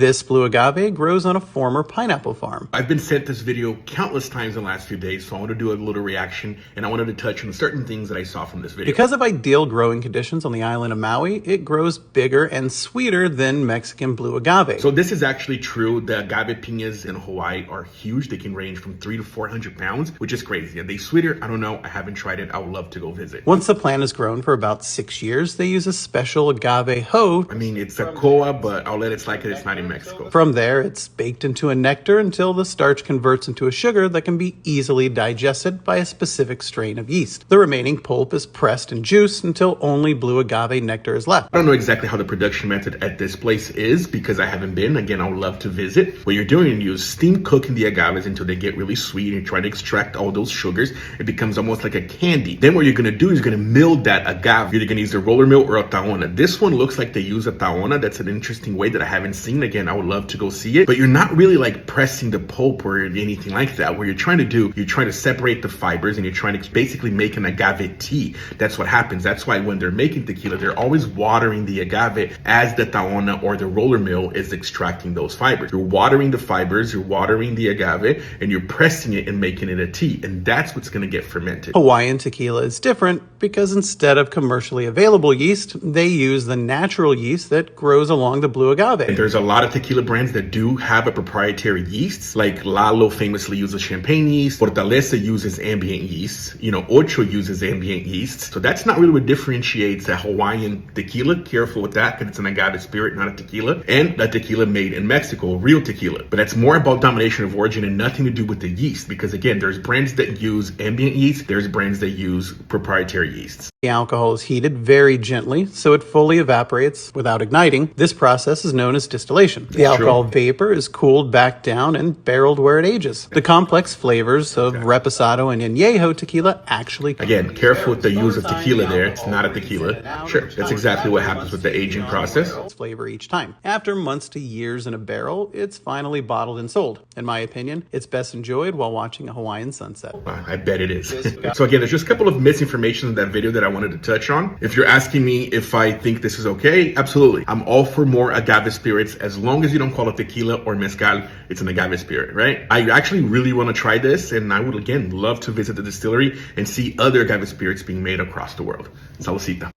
This blue agave grows on a former pineapple farm. I've been sent this video countless times in the last few days, so I want to do a little reaction, and I wanted to touch on certain things that I saw from this video. Because of ideal growing conditions on the island of Maui, it grows bigger and sweeter than Mexican blue agave. So this is actually true. The agave piñas in Hawaii are huge. They can range from 300 to 400 pounds, which is crazy. Are they sweeter? I don't know. I haven't tried it. I would love to go visit. Once the plant is grown for about 6 years, they use a special agave hoe. I mean, it's a koa, but I'll let it slide because it's not in Mexico. From there, it's baked into a nectar until the starch converts into a sugar that can be easily digested by a specific strain of yeast. The remaining pulp is pressed and juiced until only blue agave nectar is left. I don't know exactly how the production method at this place is because I haven't been. Again, I would love to visit. What you're doing, you steam cooking the agaves until they get really sweet and try to extract all those sugars. It becomes almost like a candy. Then what you're going to do is you're going to mill that agave. You're going to use a roller mill or a taona. This one looks like they use a taona. That's an interesting way that I haven't seen. Again, I would love to go see it, but you're not really like pressing the pulp or anything like that. What you're trying to do, you're trying to separate the fibers and you're trying to basically make an agave tea. That's what happens. That's why when they're making tequila, they're always watering the agave as the taona or the roller mill is extracting those fibers. You're watering the fibers, you're watering the agave, and you're pressing it and making it a tea. And that's what's going to get fermented. Hawaiian tequila is different because instead of commercially available yeast, they use the natural yeast that grows along the blue agave. And there's a lot of tequila brands that do have a proprietary yeast, like Lalo famously uses champagne yeast, Fortaleza uses ambient yeast, Ocho uses ambient yeast. So that's not really what differentiates a Hawaiian tequila. Careful with that because it's an agave spirit, not a tequila. And a tequila made in Mexico, real tequila. But that's more about domination of origin and nothing to do with the yeast because again, there's brands that use ambient yeast, there's brands that use proprietary yeasts. The alcohol is heated very gently so it fully evaporates without igniting. This process is known as distillation. The alcohol vapor is cooled back down and barreled where it ages. The complex flavors of Reposado and Añejo tequila actually... Again, careful with the use of tequila there. It's not a tequila. Sure, that's exactly what happens with the aging process. Flavor each time. After months to years in a barrel, it's finally bottled and sold. In my opinion, it's best enjoyed while watching a Hawaiian sunset. I bet it is. So again, there's just a couple of misinformation in that video that I wanted to touch on. If you're asking me if I think this is okay, absolutely. I'm all for more agave spirits as long as you don't call it tequila or mezcal. It's an agave spirit, right? I actually really want to try this, and I would again love to visit the distillery and see other agave spirits being made across the world. Saludcita.